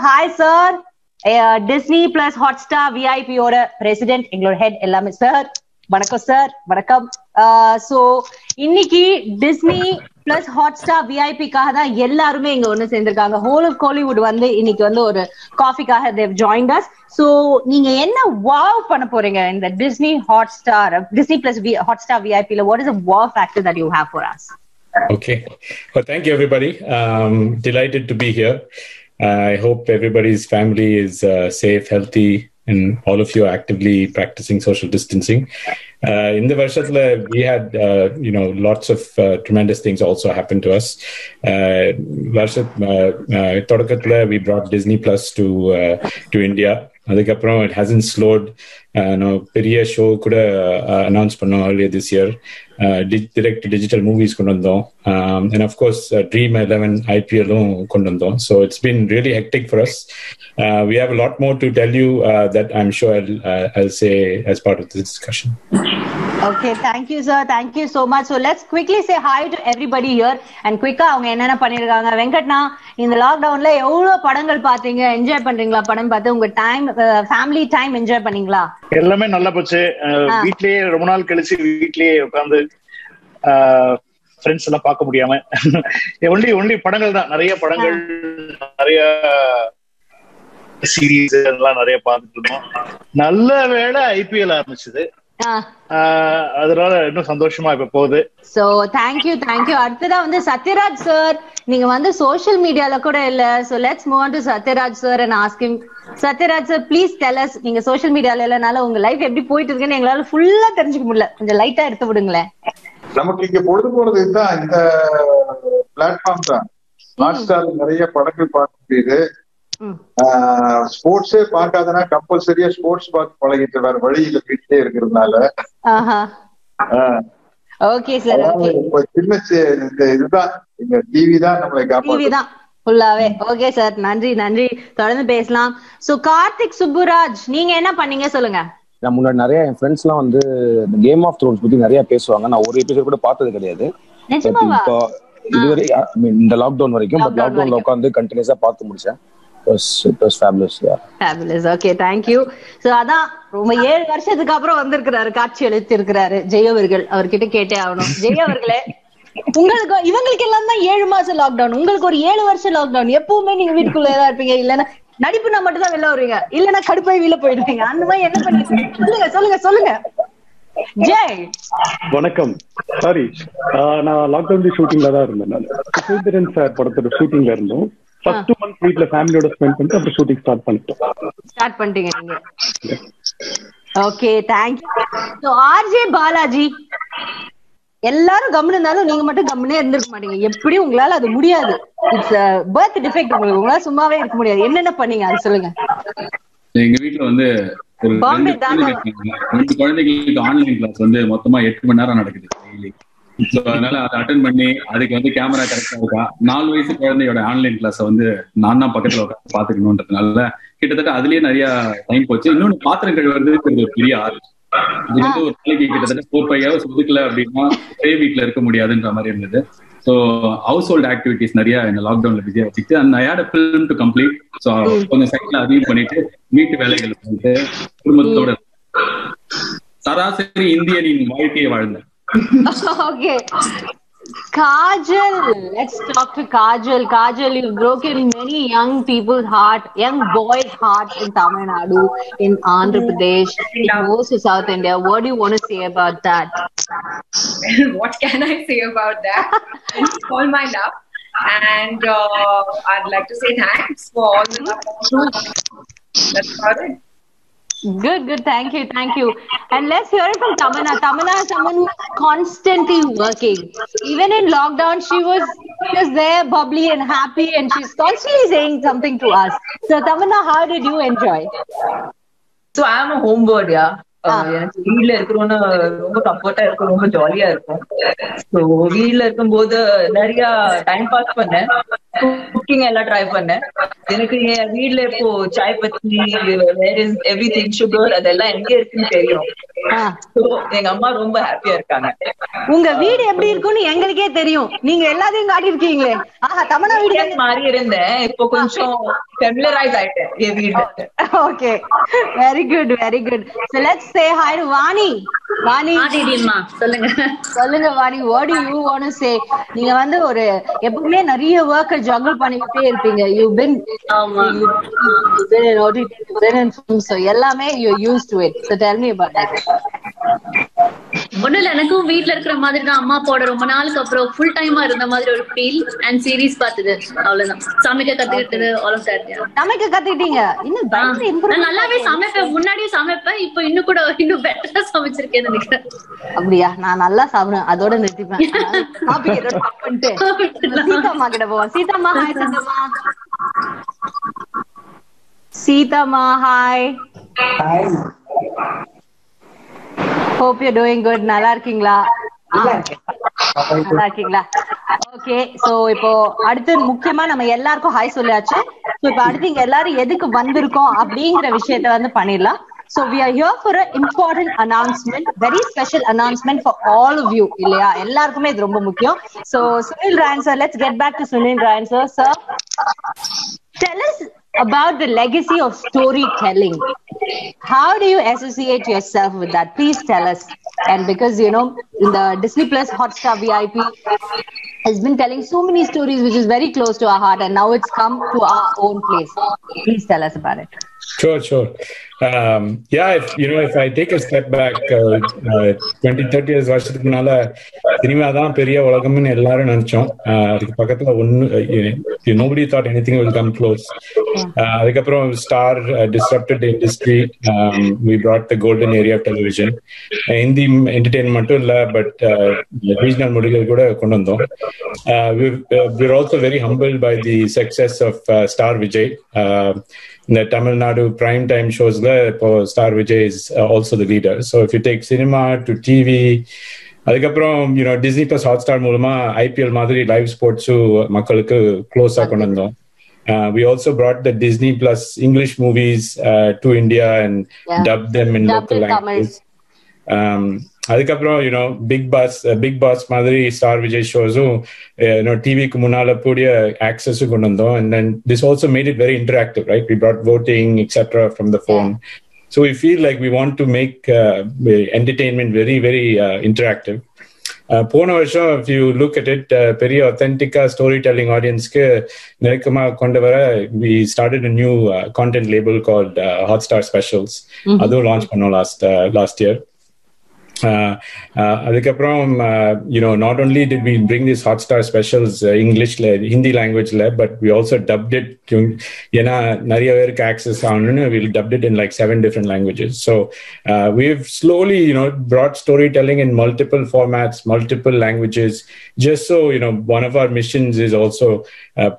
hi sir. Disney plus Hotstar VIP ஓட president எங்களோட head எல்லாமே சார். வணக்கம் சார். வணக்கம். So இன்னைக்கு Disney plus Hotstar VIP காக தான் எல்லாருமே இங்க ஒண்ணு சேர்ந்திருக்காங்க. Whole of Kollywood வந்து இன்னைக்கு வந்து ஒரு காஃபிக்காக they've joined us. So நீங்க என்ன wow பண்ண போறீங்க இந்த Disney Hotstar, Disney plus Hotstar VIP ல what is the wow factor that you have for us? Okay. Well, thank you, everybody. Delighted to be here. I hope everybody's family is safe, healthy, and all of you are actively practicing social distancing. In the Varshatla, we had, lots of tremendous things also happened to us. Varshat, Todakatla, we brought Disney Plus to India. அதுக்கப்புறம் it hasn't slowed. பெரிய show கூட announce பண்ணோம் earlier this year. Direct digital movies கொண்டு வந்தோம். And of course Dream 11 IPL-ம் கொண்டு வந்தோம். So it's been really hectic for us. We have a lot more to tell you that I'm sure I'll say as part of this discussion. Okay, thank you sir, thank you so much. So let's quickly say hi to everybody here and quickly அவங்க என்னென்ன பண்ணிருக்காங்க. வெங்கட்னா, இந்த லாக்டவுன்ல எவ்வளவு படங்கள் பாத்தீங்க, enjoy பண்றீங்களா? படம் பார்த்து உங்க டைம், ஃபேமிலி டைம் என்ஜாய் பண்ணீங்களா? எல்லாமே நல்லா போச்சு. வீட்லயே ரொம்ப நாள் கழிச்சு வீட்லயே உட்கார்ந்து ஃப்ரெண்ட்ஸ் எல்லாம் பார்க்க முடியாம ஒன்லி படங்கள் தான், நிறைய படங்கள், நிறைய சீரீஸ் எல்லாம் நிறைய பார்த்துட்டு இருந்தோம். நல்ல வேளை ஐபிஎல் ஆரம்பிச்சது, அதனால இன்னும் சந்தோஷமா இப்ப போகுது. So thank you. அடுத்ததா வந்து சத்யராஜ் சார், நீங்க வந்து சோசியல் மீடியால கூட இல்ல. So let's move on to Sathyaraj sir and ask him. Sathyaraj sir, please tell us, நீங்க சோசியல் மீடியால இல்லனால உங்க லைஃப் எப்படி போயிட்டு இருக்குன்னு எங்களால ஃபுல்லா தெரிஞ்சுக்க முடியல. கொஞ்சம் லைட்டா எடுத்து விடுங்களேன். நமக்கு இங்க பொழுது போறது இதுதான், இந்த பிளாட்ஃபார்ம் தான். ஹாட்ஸ்டார்ல நிறைய படங்கள் பார்க்க முடியுது. ஸ்போர்ட்ஸே பார்க்காதனா கம்பல்சரியா ஸ்போர்ட்ஸ் பார்த்து பழகிட்டு வேற வழியில வீட்டிலே இருக்கிறதுனால. ஓகே சார், சின்ன இதுதான், இந்த டிவி தான் நம்மளை காப்பாத்தும் ஃபுல்லாவே. ஓகே சார், நன்றி. தொடர்ந்து பேசலாம். சோ கார்த்திக் சுப்புராஜ், நீங்க என்ன பண்ணீங்க சொல்லுங்க. நான் முன்னாடி நிறைய என் ஃப்ரெண்ட்ஸ் எல்லாம் வந்து கேம் ஆஃப் த்ரோன்ஸ் பத்தி நிறைய பேசுவாங்க. நான் ஒரு எபிசோட் கூட பார்த்தது கிடையாது. இப்போ இதுவரை இந்த லாக்டவுன் வரைக்கும், பட் லாக்டவுன்ல உட்காந்து கண்டினியூஸா பார்த்து முடிச்சேன். It was fabulous, yeah. Fabulous. Okay, thank you. So அதான் ரொம்ப 7 வருஷத்துக்கு அப்புறம் வந்திருக்கிறாரு, காட்சி அளித்து இருக்கிறாரு ஜெய அவர்கள். அவர்கிட்ட கேட்டே ஆகணும். ஜெய அவர்களே, உங்களுக்கு இவங்களுக்கு எல்லாம் தான் 7 மாசம் லாக்டவுன், உங்களுக்கு ஒரு 7 வருஷம் லாக்டவுன். எப்பவுமே நீங்க வீட்டுக்குள்ளதான் இருப்பீங்க, இல்லன்னா நடிப்புனா மட்டும் தான் வெளில வருவீங்க, இல்லன்னா கடுப்பாய் வெளில போயிடுவீங்க. அந்த மாதிரி என்ன பண்ணீங்க? சொல்லுங்க ஜெய். வணக்கம். சாரி, நான் லாக்டவுன் ஷூட்டிங்ல தான் இருந்தேன். நான் சுதந்திரன் சார் படத்தோட ஷூட்டிங்ல இருந்தோம். ஃபர்ஸ்ட் 2 months வீட்ல ஃபேமிலியோட ஸ்பெண்ட் பண்ணிட்டு அப்புறம் ஷூட்டிங் ஸ்டார்ட் பண்ணிட்டீங்க நீங்க. Okay, thank you. So RJ Balaji, எல்லாரும் கம்முன்னு இருந்தாலும் நீங்க மட்டும் கம்முனே இருந்திருக்க மாட்டீங்க. எப்படி உங்களால அது முடியாது? It's birth defect. உங்களால சும்மாவே இருக்க முடியாது. என்னென்ன பண்ணீங்க அது சொல்லுங்க. எங்க வீட்டுல வந்து ஒரு 2 குழந்தைகளுக்கு ஆன்லைன் கிளாஸ் வந்து மொத்தமா 8 மணி நேரம் நடக்குது டெய்லி. அதனால அதை அட்டென்ட் பண்ணி அதுக்கு வந்து கேமரா கரெக்டா இருக்கா, 4 வயசு குழந்தையோட ஆன்லைன் கிளாஸ் வந்து நான் தான் பக்கத்துல உட்காந்து பாத்துக்கணும்ன்றதுனால கிட்டத்தட்ட அதுலயே நிறைய டைம் போச்சு. இன்னொன்னு பாத்திரம் கழுவுறது ஒரு பெரிய ஆறு. இது வந்து ஒரு நாளைக்கு கிட்டத்தட்ட 4-5 hours ஒதுக்கல அப்படின்னா ஒரே வீட்டுல இருக்க முடியாதுன்ற மாதிரி இருந்தது. ஸோ ஹவுஸ் ஹோல்ட் ஆக்டிவிட்டிஸ் நிறைய இந்த லாக்டவுன்ல பிஸியா வச்சுட்டு அந்த I had a film to complete. So கொஞ்சம் சைட்ல அதையும் பண்ணிட்டு வீட்டு வேலைகள் பண்ணிட்டு குடும்பத்தோட சராசரி இந்தியனின் வாழ்க்கையை வாழ்ந்தேன். Okay, Kajal, let's talk to Kajal. Kajal, you've broken many young people's heart, young boys' heart in Tamil Nadu, in Andhra Pradesh, in most of South India. What do you want to say about that? What can I say about that? It's all my love, and I'd like to say thanks for all the love. That's about it. Good. Thank you. And let's hear it from Tamanna. Tamanna is someone who's constantly working. Even in lockdown, she was there, bubbly and happy, and she's constantly saying something to us. So Tamanna, how did you enjoy? So I am a homebird, yeah. எனக்கு வீட்ல இருக்கிறோன்னு ரொம்ப கம்ஃபர்ட்டா இருக்கும், ரொம்ப ஜாலியா இருக்கும். So வீட்ல இருக்கும்போது நிறைய டைம் பாஸ் பண்ணேன். குக்கிங் எல்லாம் ட்ரை பண்ணேன். எனக்கு என் வீட்ல இப்போ சாய் பத்தி எவ்ரிதிங் சுகர் அதெல்லாம் எங்க இருக்குன்னு தெரியும். எங்க அம்மா ரொம்ப ஹாப்பியா இருக்காங்க. உங்க வீடு எப்படி இருக்கும்னு எங்களுக்கே தெரியும். நீங்க எல்லாத்தையும் காட்டியிருக்கீங்களே. ஆஹா, தமனா வீடு மாறி இருந்தேன், இப்போ கொஞ்சம் ஃபெமிலியரைஸ் ஆயிட்டேன் என் வீடு. Okay, very good very good. So let's say hi to Vani. Vani, சொல்லுங்க Vani, what do you want to say? நீங்க வந்து ஒரு எப்பவுமே நிறைய ஒர்க்க ஜங்கிள் பண்ணிக்கிட்டே இருப்பீங்க. You've been in OTT, you've been in film, so எல்லாமே you're used to it. So tell me about that. ஒண்ணும் இல்ல, எனக்கும் வீட்டுல இருக்கிற மாதிரி தான். அம்மா அப்பாவோட ரொம்ப நாளுக்கு அப்புறம் ஃபுல் டைமா இருந்த மாதிரி ஒரு ஃபீல் அண்ட் சீரீஸ் பார்த்தது, அவ்வளவுதான். சமைக்க கத்துக்கிட்டது, all of that. சமைக்க கத்துக்கிட்டீங்க? இன்னும் நல்லாவே சமைப்பேன், முன்னாடியே சமைப்பேன், இப்போ இன்னும் கூட இன்னும் பெட்டரா சமைச்சிருக்கேன்னு நினைக்கிறேன். அப்படியா? நான் நல்லா சாப்பிடுவேன், அதோட நிறுத்திப்பேன். சீதாமா கிட்ட போவோம். Seethama hi. Seethama hi. Hope you're doing good. நல்லா இருக்கீங்களா? நல்லா இருக்கீங்களா? ஓகே, சோ இப்போ அடுத்து முக்கியமா நம்ம எல்லாருக்கும் ஹாய் சொல்லியாச்சு. சோ இப்போ அடுத்து இங்க எல்லாரும் எதுக்கு வந்திருக்கோம் அப்படிங்கிற விஷயத்த வந்து பண்ணிடலாம். So we are here for an important announcement, very special announcement for all of you, இல்லையா? எல்லாருக்குமே இது ரொம்ப முக்கியம். So Sunil Rayan sir, let's get back to Sunil Rayan sir. Sir, tell us about the legacy of storytelling. How do you associate yourself with that? Please tell us. And because in the Disney Plus Hotstar VIP has been telling so many stories which is very close to our heart, and now it's come to our own place. Please tell us about it. Sure. If I take a step back, 20-30 years வருஷத்துக்கு முன்னால cinema தான் பெரிய உலகம்னு எல்லாரும் நினைச்சோம். அதுக்கு பக்கத்துல nobody thought anything will come close. அதுக்கப்புறம் Star disrupted the industry. We brought the golden area of television. Hindi entertainment மட்டும் இல்ல, but regional மொழிகள் கூட கொண்டு வந்தோம். We're also very humbled by the success of Star Vijay. In the Tamil Nadu prime time shows, Star Vijay is also the leader. So if you take cinema to TV, அதுக்கப்புறம் Disney Plus Hotstar மூலமா IPL மாதிரி live ஸ்போர்ட்ஸும் மக்களுக்கு க்ளோஸா கொண்டு வந்தோம். We also brought the Disney Plus English movies to India and dubbed them in local languages. அதுக்கப்புறம் big pass மாதிரி star Vijay ஷோஸும் டிவிக்கு முன்னால கூடிய ஆக்சஸும் கொண்டு வந்தோம். And then this also made it very interactive, right? We brought voting etc. from the phone. So we feel like we want to make entertainment very very interactive. போன வருஷம் if you look at it, பெரிய authentic story telling audience-க்கு நெருக்கமா கொண்டு வர we started a new content label called Hotstar Specials. அதுவும் launch பண்ணோம் last year. அதுக்கப்புறம் not only did we bring these Hotstar Specials Englishல Hindi languageல, but we also dubbed it. ஏன்னா நிறைய பேருக்கு access ஆகணும்னு we dubbed it in like 7 different languages. So we've slowly brought storytelling in multiple formats, multiple languages, just so one of our missions is also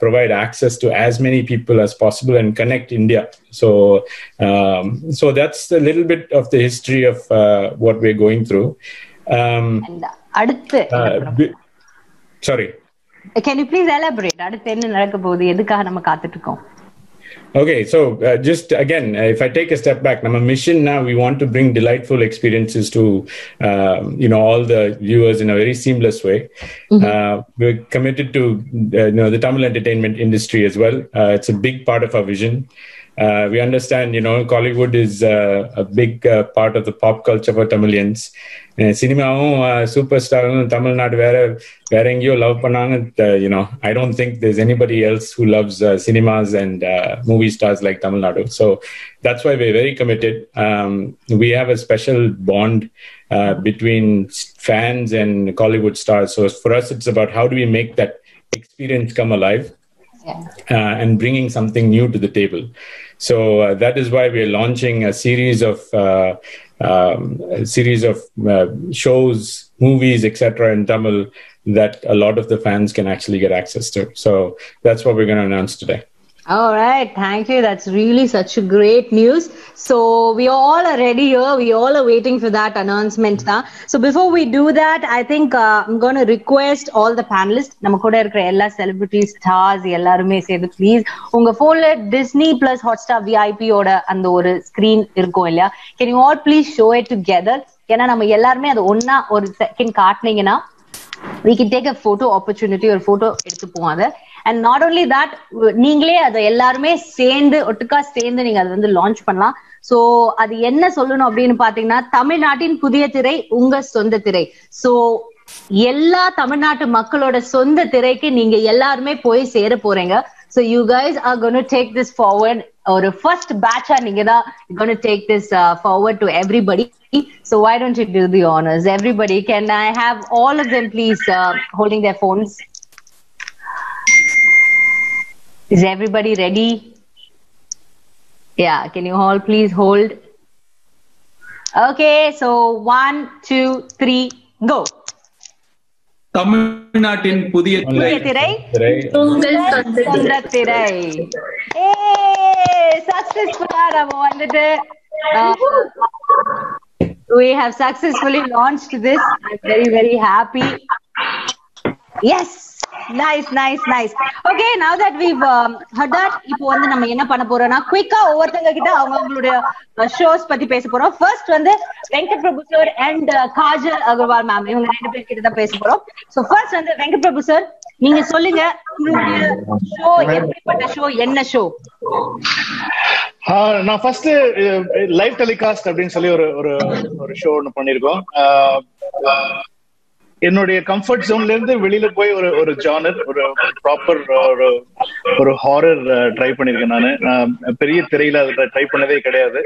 provide access to as many people as possible and connect India. So that's a little bit of the history of what we're going through. Sorry, can you please elaborate? அடுத்து என்ன நடக்க போகுது, எதுக்காக நம்ம காத்துட்டு இருக்கோம்? Okay, so just again, if I take a step back, our mission now, we want to bring delightful experiences to all the viewers in a very seamless way. We're committed to the Tamil entertainment industry as well. It's a big part of our vision. We understand, Kollywood is a big part of the pop culture for Tamilians. சினிமாவும் super Tamil Nadu வேற எங்கேயோ love பண்ணாங்க. I don't think there's anybody else who loves cinemas and movie stars like Tamil Nadu. So that's why we're very committed. We have a special bond between fans and Kollywood stars. So for us, it's about how do we make that experience come alive. And bringing something new to the table. So that is why we are launching a series of shows, movies, etc. in Tamil that a lot of the fans can actually get access to. So that's what we're going to announce today. All right, thank you. That's really such a great news. So we all are ready here. We all are waiting for that announcement. So before we do that, I think I'm going to request all the panelists, நம்ம கூட இருக்கிற எல்லா celebrities, stars எல்லாருமே சேர்ந்து please உங்க போன்ல Disney Plus Hotstar VIP ஓட அந்த ஒரு ஸ்கிரீன் இருக்கும் இல்லையா, can you all please show it together? ஏன்னா நம்ம எல்லாருமே அது ஒன்னா ஒரு second காட்டினீங்கன்னா we can take a photo opportunity or photo எடுத்துப்போம் அதை. And not only that, நீங்களே அதை எல்லாருமே சேர்ந்து ஒட்டுக்கா சேர்ந்து நீங்க அதை வந்து லான்ச் பண்ணலாம். சோ அது என்ன சொல்லணும் அப்படின்னு பாத்தீங்கன்னா, தமிழ்நாட்டின் புதிய திரை உங்க சொந்த திரை. சோ எல்லா தமிழ்நாட்டு மக்களோட சொந்த திரைக்கு நீங்க எல்லாருமே போய் சேர போறீங்க. So you guys are going to take this forward, or first batch நீங்க தான் going to take this forward to everybody. So why don't you do the honors? Everybody, can I have all of them please holding their phones? Is everybody ready? Yeah, can you all please hold? Okay, so 1, 2, 3, go. தமிழ்நாட்டின் புதிய திரை உங்கள் சொந்த திரை. சக்சஸ்ஃபுல்லா நம்ம வந்துட்டு we have successfully launched this. I'm very very happy. Yes, nice. Okay, now that we've heard that, இப்போ வந்து நம்ம என்ன பண்ண போறோம்னா குயிக்கா ஒவ்வொருத்தங்க கிட்ட அவங்களுடைய ஷோஸ் பத்தி பேச போறோம். ஃபர்ஸ்ட் வந்து Venkat Prabhu sir and Kajal Agarwal ma'am, இவங்க ரெண்டு பேர் கிட்ட தான் பேச போறோம். சோ ஃபர்ஸ்ட் வந்து வெங்கட் பிரபு சார், நீங்க சொல்லுங்க உங்களுடைய ஷோ எப்படிப்பட்ட ஷோ, என்ன ஷோ? நான் ஃபர்ஸ்ட் லைவ் டெலிகாஸ்ட் அப்படின்னு சொல்லி ஒரு ஷோ ஒன்று பண்ணிருக்கோம். என்னுடைய கம்ஃபர்ட் ஜோன்ல இருந்து வெளியில போய் ஒரு ஜானர், ஒரு ப்ராப்பர் ஒரு ஹாரர் ட்ரை பண்ணிருக்கேன். நான் பெரிய திரையில அதை ட்ரை பண்ணதே கிடையாது.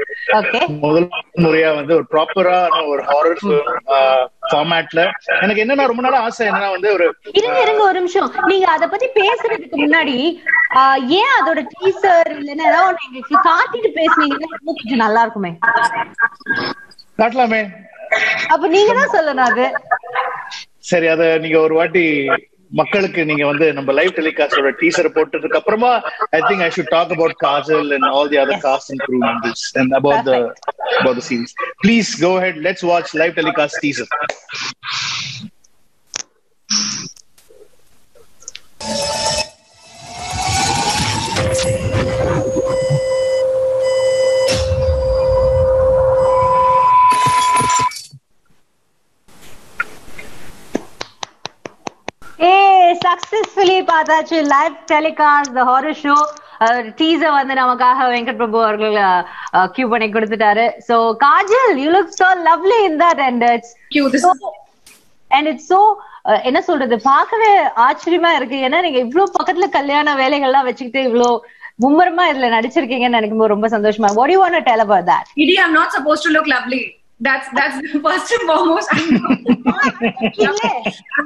முதல் முறையா வந்து ஒரு ப்ராப்பரா ஒரு ஹாரர் ஃபார்மேட்ல எனக்கு என்னன்னா ரொம்ப நாளா ஆசை என்னன்னா வந்து ஒரு நிமிஷம், நீங்க அத பத்தி பேசுறதுக்கு முன்னாடி ஏன் அதோட டீசர் இல்லைன்னா ஏதாவது எங்களுக்கு காட்டிட்டு பேசுனீங்கன்னா கொஞ்சம் நல்லா இருக்குமே. காட்டலாமே, அப்ப நீங்க தான் சொல்லணும் அது. சரி, அத நீங்க ஒரு வாட்டி மக்களுக்கு நீங்க வந்து நம்ம லைவ் டெலிகாஸ்டோட டீசர் போட்டதுக்கு அப்புறமா I think I should talk about Kajal and all the other cast and crew members and about the scenes. Please go ahead, let's watch live telecast teaser. Successfully பார்த்தாச்சு லைவ் டெலிகாஸ்ட் தி horror show. Teaser வந்து நமக்காக வெங்கட் பிரபு அவர்கள் Q பண்ணி கொடுத்துட்டாரு. So Kajal, you look so lovely in that and it's so என்ன சொல்றது, பார்க்கவே ஆச்சரியமா இருக்கு. ஏன்னா நீங்க இவ்வளவு பக்கத்துல கல்யாண வேலைகள்லாம் வச்சுக்கிட்டு இவ்வளவு மும்மரமா இதுல நடிச்சிருக்கீங்கன்னு நினைக்கும் போது ரொம்ப சந்தோஷமா. What do you want to tell about that? I'm not supposed to look lovely. That's first and foremost. I'm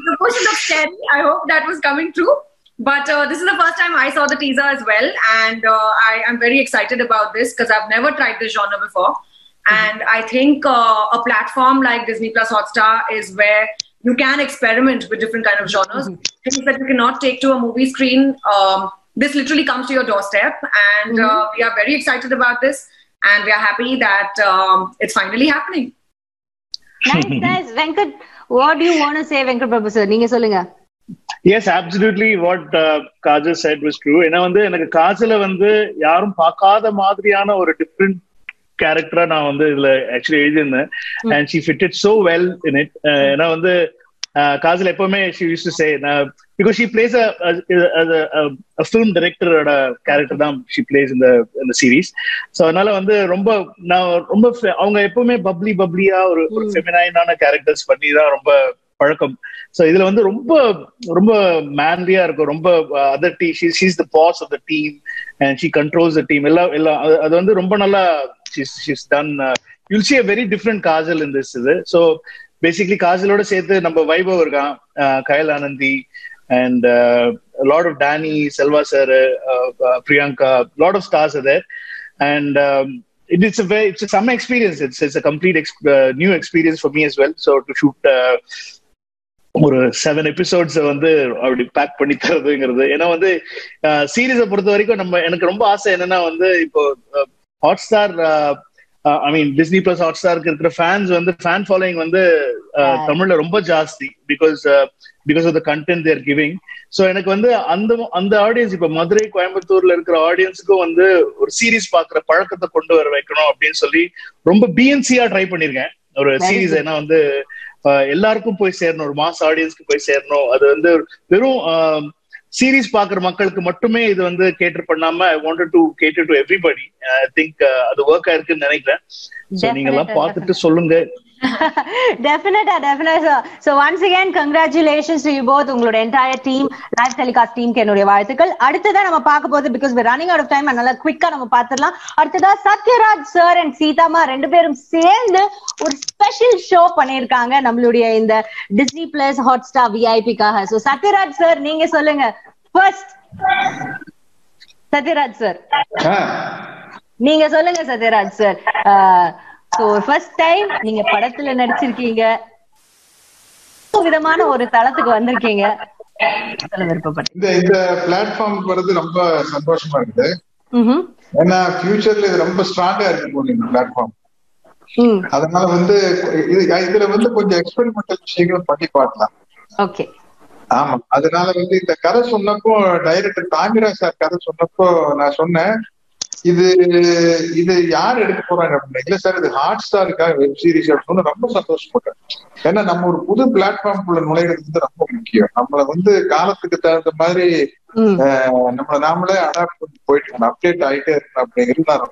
supposed to look scary. I hope that was coming true. But this is the first time I saw the teaser as well, and I am very excited about this because I've never tried this genre before. And I think a platform like Disney Plus Hotstar is where you can experiment with different kind of genres. Things that you cannot take to a movie screen. This literally comes to your doorstep, and we are very excited about this. And we are happy that it's finally happening. Nice. Venkat, what do you want to say, Venkat Prabhu sir? Neenga solunga. Yes, absolutely. What Kajal said was true. ஏன்னா வந்து எனக்கு காஜல வந்து யாரும் பார்க்காத மாதிரியான ஒரு different கேரக்டரா நான் வந்து இதுல ஆக்சுவலி எழுதியிருந்தேன். And she fitted so well in it. ஏன்னா வந்து Kajal எப்பவுமே she used to say because she plays a film director oda character தான் she plays in the series. So அதனால வந்து ரொம்ப அவங்க எப்பவுமே பப்ளியா ஒரு ஃபெமினைனான கேரக்டர்ஸ் பண்ணி தான் ரொம்ப பழக்கம். சோ இதுல வந்து ரொம்ப மேன்லியா இருக்கும். ரொம்ப other she's the boss of the team and she controls the team. எல்லாம் அது வந்து ரொம்ப நல்லா she's done. You'll see a very different Kajal in this. So basically காஜலோட சேர்த்து நம்ம வைபவ் இருக்கான், கயல் Anandhi, and a lot of Danny, Selva sir, Priyanka, lot of stars are there, and it's a summer experience. It's a complete new experience for me as well. So to shoot ஒரு 7 episodes வந்து அப்படி back பண்ணி தரதுங்கிறது. ஏன்னா வந்து சீரீஸை பொறுத்த வரைக்கும் எனக்கு ரொம்ப ஆசை என்னன்னா வந்து இப்போ Hotstar I mean Disney plus ஹாட்ஸ்டாருக்கு இருக்கிற ஃபேன் ஃபாலோயிங் வந்து தமிழ்ல ரொம்ப ஜாஸ்தி because of the content there giving. So எனக்கு வந்து அந்த ஆடியன்ஸ் இப்ப மதுரை கோயம்புத்தூர்ல இருக்கிற ஆடியன்ஸுக்கும் வந்து ஒரு சீரீஸ் பாக்குற பழக்கத்தை கொண்டு வர வைக்கணும் அப்படின்னு சொல்லி ரொம்ப பிஎன்சியா ட்ரை பண்ணிருக்கேன் ஒரு சீரீஸ். ஏன்னா வந்து எல்லாருக்கும் போய் சேரணும், ஒரு மாஸ் ஆடியன்ஸ்க்கு போய் சேரணும். அது வந்து வெறும் சீரீஸ் பாக்குற மக்களுக்கு மட்டுமே இது வந்து கேட்டர் பண்ணாம I wanted to cater to everybody. I think அது ஒர்க் ஆயிருக்குன்னு நினைக்கிறேன். சோ நீங்க எல்லாம் பார்த்துட்டு சொல்லுங்க. Definitely. So once again, congratulations to you both. உங்களோட entire team, live telecast team க்கு என்னுடைய வாழ்த்துக்கள். அடுத்ததா நம்ம பார்க்க போறது because we're running out of time, அதனால குவிக்கா நம்ம பார்த்திடலாம். அடுத்ததா சத்யராஜ் சார் அண்ட் சீதாமா ரெண்டு பேரும் சேர்ந்து ஒரு ஸ்பெஷல் ஷோ பண்ணிருக்காங்க நம்மளுடைய இந்த டிஸ்னி பிளஸ் ஹாட்ஸ்டார் விஐபிக்காக. சோ சத்யராஜ் சார் நீங்க சொல்லுங்க ஃபர்ஸ்ட். சத்யராஜ் சார் நீங்க சொல்லுங்க. Sathyaraj sir so first time நீங்க படத்துல நடிச்சிருக்கீங்க, விதமான ஒரு தளத்துக்கு வந்திருக்கீங்க, சொல்ல விருப்பப்பட்டேன். இந்த பிளாட்ஃபார்ம் வரது ரொம்ப சந்தோஷமா இருக்குது. ஏன்னா ஃபியூச்சர்ல இது ரொம்ப ஸ்ட்ராங்கா இருக்கு போகுது இந்த பிளாட்ஃபார்ம். அதனால வந்து இதுல வந்து கொஞ்சம் எக்ஸ்பெரிமெண்டல் விஷயங்களும் பண்ணி பார்க்கலாம். ஓகே. ஆமா, அதனால வந்து இந்த கதை சொன்னப்போ டைரக்டர் தாமிராஜ் சார் கதை சொன்னப்போ நான் சொன்னேன் இது யார் எடுக்க போறாங்க அப்படின்னு. இல்ல சார் இது ஹாட்ஸ்டாருக்காக வெப் சீரிஸ் அப்படின்னு ரொம்ப சந்தோஷப்பட்டேன். ஏன்னா நம்ம ஒரு புது பிளாட்ஃபார்ம்குள்ள நுழையிறது வந்து ரொம்ப முக்கியம். நம்மள வந்து காலத்துக்கு தகுந்த மாதிரி நம்மள நாமளே அடாப்ட் பண்ணி போயிட்டு இருக்கணும், அப்டேட் ஆயிட்டே இருக்கணும் அப்படிங்கிறது நான்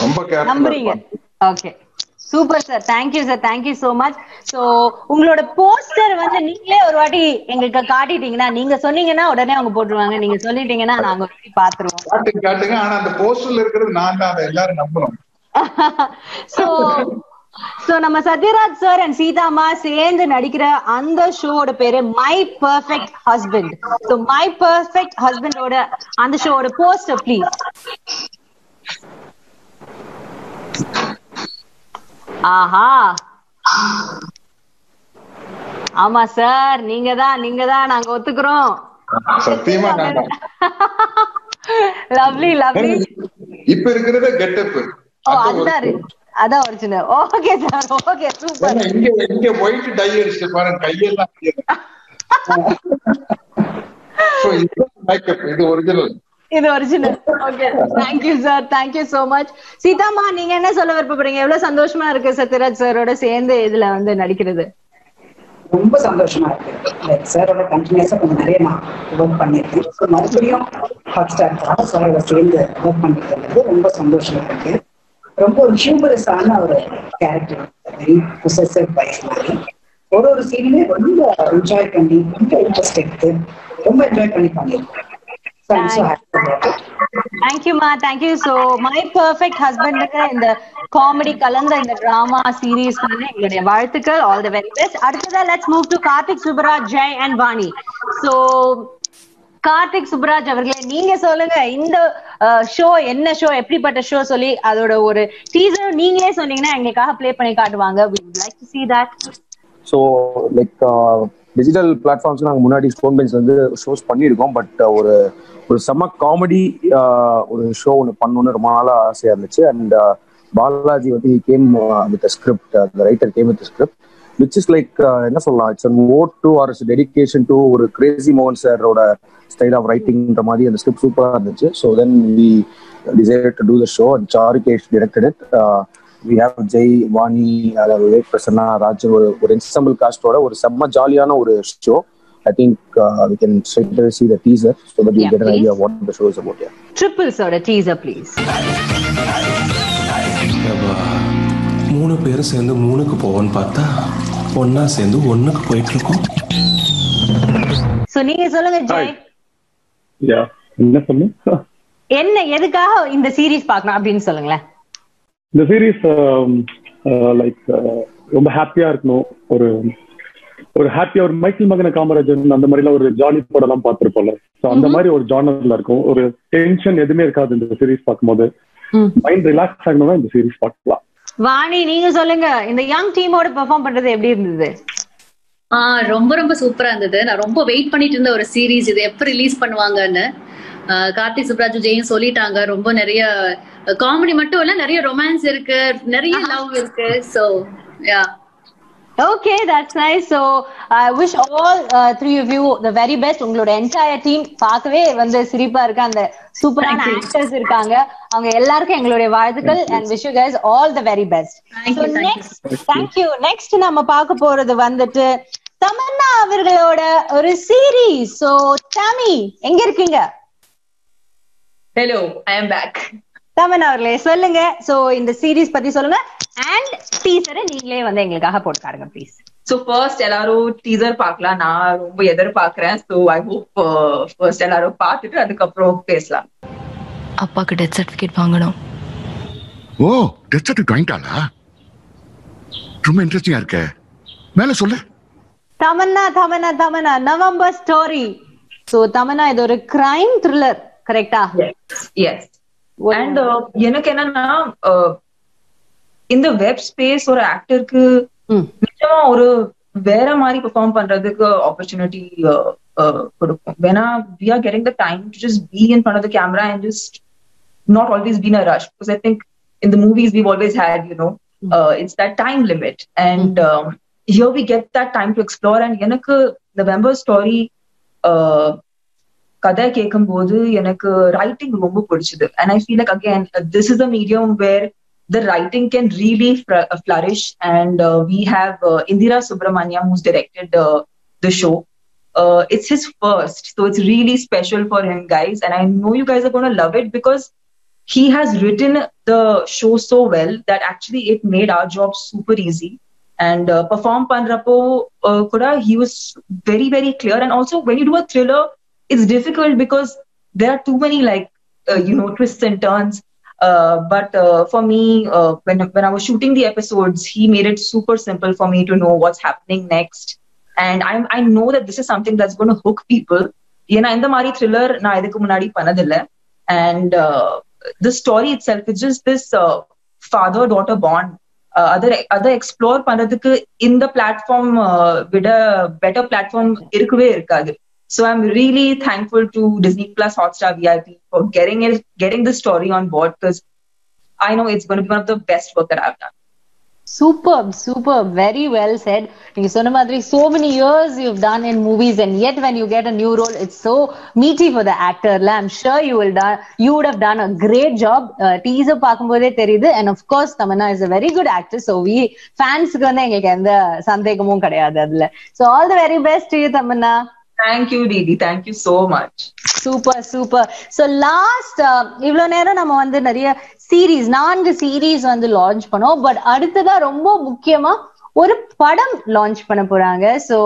ரொம்ப கேர்ஃபுல்லா. Okay, super sir. Thank you sir, thank you so much. So உங்களோட போஸ்டர் வந்து நீங்களே ஒரு வாட்டி எங்களுக்கு காட்டிட்டீங்கன்னா, நீங்க சொன்னீங்கன்னா உடனே அவங்க போட்டுருவாங்க, நீங்க சொல்லிட்டீங்கன்னா நாங்க ஒரு வாட்டி பாத்துருவோம். காட்டுங்க. ஆனா அந்த போஸ்டர்ல இருக்கிறது நான் தான், அதை எல்லாரும் நம்பணும். சோ நம்ம சத்யராஜ் சார் அண்ட் சீதாமா சேர்ந்து நடிக்கிற அந்த ஷோட பேரு my perfect husband. So my perfect ஹஸ்பண்டோட அந்த ஷோட போஸ்டர் ப்ளீஸ். ஆஹா, ஆமா சார், நீங்க தான் நாங்க ஒத்துக்கிறோம். சத்தியமா லவ்லி. இப்ப இருக்கிறது கெட்டப். அதான் original. Okay sir, okay, super. இங்க ஒயிட் டை அடிச்சு பாருங்க, கையெல்லாம் இது original. Okay, thank you sir, thank you so much. Seethamma நீங்க என்ன சொல்ல விருப்பப்படுறீங்க? எவ்வளவு சந்தோஷமா இருக்கு சத்யராஜ் சாரோட சேர்ந்து இதுல வந்து நடிக்கிறது? ரொம்ப சந்தோஷமா இருக்கு. சாரோட கண்டினியூஸா கொஞ்சம் நிறைய நான் ஒர்க் பண்ணிருக்கேன். ஸோ மறுபடியும் ஹாட்ஸ்டார் சாரோட சேர்ந்து ஒர்க் பண்ணிருக்கிறது ரொம்ப சந்தோஷமா இருக்கு. ரொம்ப ஒரு ஹியூமரஸான ஒரு கேரக்டர், வெரி பொசசிவ் வைஃப் மாதிரி. ஒரு சீனுமே ரொம்ப என்ஜாய் பண்ணி, ரொம்ப இன்ட்ரெஸ்ட் எடுத்து ரொம்ப என்ஜாய் பண்ணி பண்ணிருக்கேன். Thank you ma, thank you. So my perfect husband இந்த காமெடி கலந்த இந்த டிராமா சீரிஸ் வந்து எங்களுடைய வாழ்த்துக்கள். All the very best. அடுத்ததா let's move to Karthik Subraj, Jai and Vani. So Karthik Subraj அவர்களே, நீங்க சொல்லுங்க இந்த ஷோ என்ன ஷோ, எப்படிப்பட்ட ஷோ சொல்லி அதோட ஒரு டீசர் நீங்களே சொன்னீங்கன்னா எங்களுக்காக ப்ளே பண்ணி காட்டுவாங்க. We would like to see that. So like digital platforms நாங்கள் முன்னாடி ஸ்டோன் பெஞ்ச் வந்து ஷோஸ் பண்ணியிருக்கோம். பட் ஒரு செம்ம காமெடி ஒரு ஷோ ஒன்று பண்ணணும்னு ரொம்ப நாளாக ஆசையாக இருந்துச்சு. அண்ட் பாலாஜி வந்து கேம் வித் ஸ்கிரிப்ட், அந்த writer came with script which is like என்ன சொல்லலாம், it's an ode to or it's dedication to ஒரு கிரேசி மோகன் சாரோட ஸ்டைல் ஆஃப் ரைட்டிங்ன்ற மாதிரி அந்த ஸ்கிரிப்ட் சூப்பராக இருந்துச்சு. So then we decided to do the show and Charukesh directed it. We have Jay, Vani, Vivek Prasanna, Rajan, ஒரு ensemble cast-ஓட ஒரு செம்ம ஜாலியான ஒரு show. I think we can straight away see the teaser so that you get an idea of what the show is about. Yeah. Triple soda teaser please. மூணு பேர் சேர்ந்து மூணுக்கு போவோன்னு பார்த்தா ஒன்னா சேர்ந்து ஒண்ணுக்கு போயிட்டு இருக்கோம். So நீங்க சொல்லுங்க ஜெய். என்ன சொல்லுங்க, என்ன எதுக்காக இந்த சீரிஸ் பார்க்கணும் அப்படின்னு சொல்லுங்களேன். இந்த சீரீஸ் லைக் ரொம்ப ஹாப்பியா இருக்கணும். ஒரு ஹாப்பியா ஒரு மைக்கேல் மகன காமராஜன் அந்த மாதிரிலாம் ஒரு ஜாலி படம் எல்லாம் பார்த்திருப்போம்ல. ஸோ அந்த மாதிரி ஒரு ஜானர்ல இருக்கும். ஒரு டென்ஷன் எதுவுமே இருக்காது இந்த சீரீஸ் பார்க்கும்போது. மைண்ட் ரிலாக்ஸ் ஆகணும்னா இந்த சீரீஸ் பார்க்கலாம். வாணி நீங்க சொல்லுங்க, இந்த யங் டீமோட பெர்ஃபார்ம் பண்றது எப்படி இருந்தது? ரொம்ப ரொம்ப சூப்பரா இருந்தது. நான் ரொம்ப வெயிட் பண்ணிட்டு இருந்த ஒரு சீரீஸ், இது எப்ப ரிலீஸ் பண்ணுவாங்கன்னு. கார்த்திக் சுப்ராஜ் ஜெயின் சொல்லிட்டாங்க. ரொம்ப நிறைய காமெடி மட்டும் இல்ல, நிறைய ரொமான்ஸ் இருக்கு, நிறைய லவ் இருக்கு. So yeah. Okay, that's nice. So I wish all three of you the very best. உங்களோட entire team பார்க்கவே வந்து சிரிப்பா இருக்கு. அந்த சூப்பரான ஆக்டர்ஸ் இருக்காங்க, அவங்க எல்லாருக்கும் எங்களுடைய வாழ்த்துக்கள். And wish you guys all the very best. So next, thank you. Next நம்ம பார்க்க போறது வந்துட்டு தமன்னா அவர்களோட ஒரு சீரீஸ். So Tammy, எங்க இருக்கீங்க? Hello, I am back. Tamannaah அவர்களே சொல்லுங்க. சோ இந்த சீரீஸ் பத்தி சொல்லுங்க அண்ட் டீசரை நீங்களே வந்து எங்களுக்காக போட்டுக்காருங்க ப்ளீஸ். சோ ஃபர்ஸ்ட் எல்லாரும் டீசர் பார்க்கலாம். நான் ரொம்ப எதிர்பார்க்கிறேன். சோ ஐ ஹோப் ஃபர்ஸ்ட் எல்லாரும் பார்த்துட்டு அதுக்கப்புறம் பேசலாம். அப்பாக்கு டெத் சர்டிபிகேட் வாங்கணும். ஓ, டெத் சர்டிபிகேட் வாங்கிட்டாளா? ரொம்ப இன்ட்ரெஸ்டிங்கா இருக்கு. மேல சொல்லு. Tamannaah Tamannaah Tamannaah November story. So Tamannaah இது ஒரு கிரைம் த்ரில்லர், கரெக்டா? எஸ். அண்ட் எனக்கு என்னன்னா இந்த வெப் ஸ்பேஸ் ஒரு ஆக்டருக்கு நிச்சயமா ஒரு வேற மாதிரி பெர்ஃபார்ம் பண்றதுக்கு ஆப்பர்ச்சுனிட்டி கொடுக்கும். வேணா we are getting the time to just be in front of the camera and just not always be in a rush, because I think in the movies we've always had, you know, it's that time limit, and here we get that time to explore. And எனக்கு November story கதை கேட்கும் போது எனக்கு writing ரொம்ப பிடிச்சது. And I feel like again this is a medium where the writing can really flourish, and we have Indira Subramaniam who's directed the show. It's his first, so it's really special for him, guys, and I know you guys are going to love it because he has written the show so well that actually it made our job super easy. And perform pandrapo kuda he was very very clear. And also when you do a thriller, it's difficult because there are too many like you know, twists and turns. But for me, when I was shooting the episodes, he made it super simple for me to know what's happening next. And I know that this is something that's going to hook people. Yena indha mari thriller na idukku munadi panadilla. And the story itself is just this father daughter bond. Other explore பண்றதுக்கு இந்த platform விட better platform இருக்கவே இருக்காது. So I'm really thankful to Disney Plus Hotstar VIP for getting this story on board, because I know it's going to be one of the best work that I've done. Super, very well said. You சொன்ன மாதிரி so many years you've done in movies, and yet when you get a new role, it's so meaty for the actor. I'm sure you would have done a great job. Teaser பார்க்கும்போதே தெரியுது. And of course Tamanna is a very good actor, so we fans க்கு வந்து எங்களுக்கு எந்த சந்தேகமும் கிடையாது அதுல. So all the very best to you, Tamanna. Thank you, Didi. Thank you so much. Super. So last இவ்ளோ நேரம் நம்ம வந்து நிறைய சீரீஸ் 4 சீரீஸ் வந்து லான்ச் பண்ணோம். பட் அடுத்ததா ரொம்ப முக்கியமா ஒரு படம் லான்ச் பண்ண போறாங்க. சோ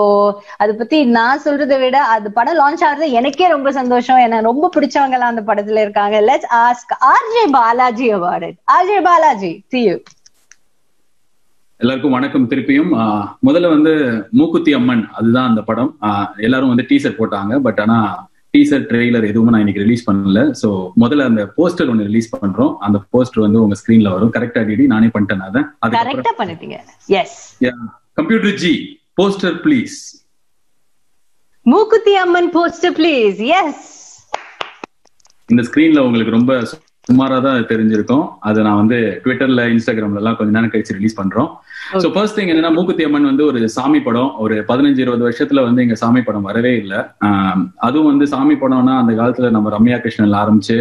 அதை பத்தி நான் சொல்றதை விட அது படம் லான்ச் ஆகுறது எனக்கே ரொம்ப சந்தோஷம். ஏன்னா ரொம்ப பிடிச்சவங்க எல்லாம் அந்த படத்துல இருக்காங்க. Let's ask RJ Balaji about it. RJ Balaji, to you. எல்லாருக்கும் வணக்கம். திருப்பியும் முதல்ல வந்து மூக்குத்தி அம்மன், அதுதான் அந்த படம். எல்லாரும் வந்து டீசர் போட்டாங்க, பட் ஆனா டீசர் ட்ரெய்லர் எதுவும் நான் இன்னைக்கு ரிலீஸ் பண்ணல. சோ முதல்ல அந்த போஸ்டர் ஒன்னு ரிலீஸ் பண்றோம். அந்த போஸ்டர் வந்து உங்க ஸ்கிரீன்ல வரும். கரெக்டா டிடி? நானே பண்ணிட்டேன். அதான் கரெக்ட்டா பண்ணிட்டீங்க. Yes. Computer ji, poster please. Mookuthi Amman poster please. S. இந்த ஸ்கிரீன்ல உங்களுக்கு ரொம்ப சுமாரா தான் தெரிஞ்சிருக்கும். அதை நான் வந்து ட்விட்டர்ல இன்ஸ்டாகிராம்ல எல்லாம் கொஞ்ச நேரம் கழிச்சு ரிலீஸ் பண்றோம். சோ ஃபர்ஸ்ட் திங் என்னன்னா, மூக்குத்தி அம்மன் வந்து ஒரு சாமி படம். ஒரு 15-20 வருஷத்துல வந்து இங்க சாமி படம் வரவே இல்லை. அதுவும் வந்து சாமி படம்னா அந்த காலத்துல நம்ம ரம்யா கிருஷ்ணன்ல ஆரம்பிச்சு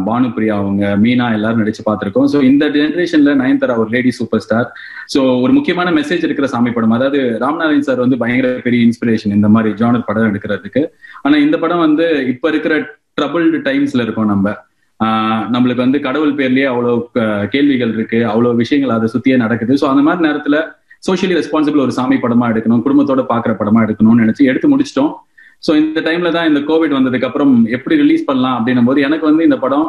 பானுப்பிரியா அவங்க, மீனா எல்லாரும் நடிச்சு பார்த்திருக்கோம். சோ இந்த ஜெனரேஷன்ல நயன்தாரா ஒரு லேடி சூப்பர் ஸ்டார். சோ ஒரு முக்கியமான மெசேஜ் இருக்கிற சாமி படம். அதாவது ராம்நாதன் சார் வந்து பயங்கர பெரிய இன்ஸ்பிரேஷன் இந்த மாதிரி ஜானர் படம் எடுக்கிறதுக்கு. ஆனா இந்த படம் வந்து இப்ப இருக்கிற ட்ரபிள்டு டைம்ஸ்ல இருக்கோம் நம்ம. நம்மளுக்கு வந்து கடவுள் பேர்லயே அவ்வளவு கேள்விகள் இருக்கு, அவ்வளவு விஷயங்கள் அதை சுத்தியே நடக்குது. ஸோ அந்த மாதிரி நேரத்துல சோஷியலி ரெஸ்பான்சிபிள் ஒரு சாமி படமா எடுக்கணும், குடும்பத்தோட பாக்குற படமா எடுக்கணும்னு நினைச்சு எடுத்து முடிச்சிட்டோம். ஸோ இந்த டைம்ல தான் இந்த கோவிட் வந்ததுக்கு அப்புறம் எப்படி ரிலீஸ் பண்ணலாம் அப்படின்னும் போது எனக்கு வந்து இந்த படம்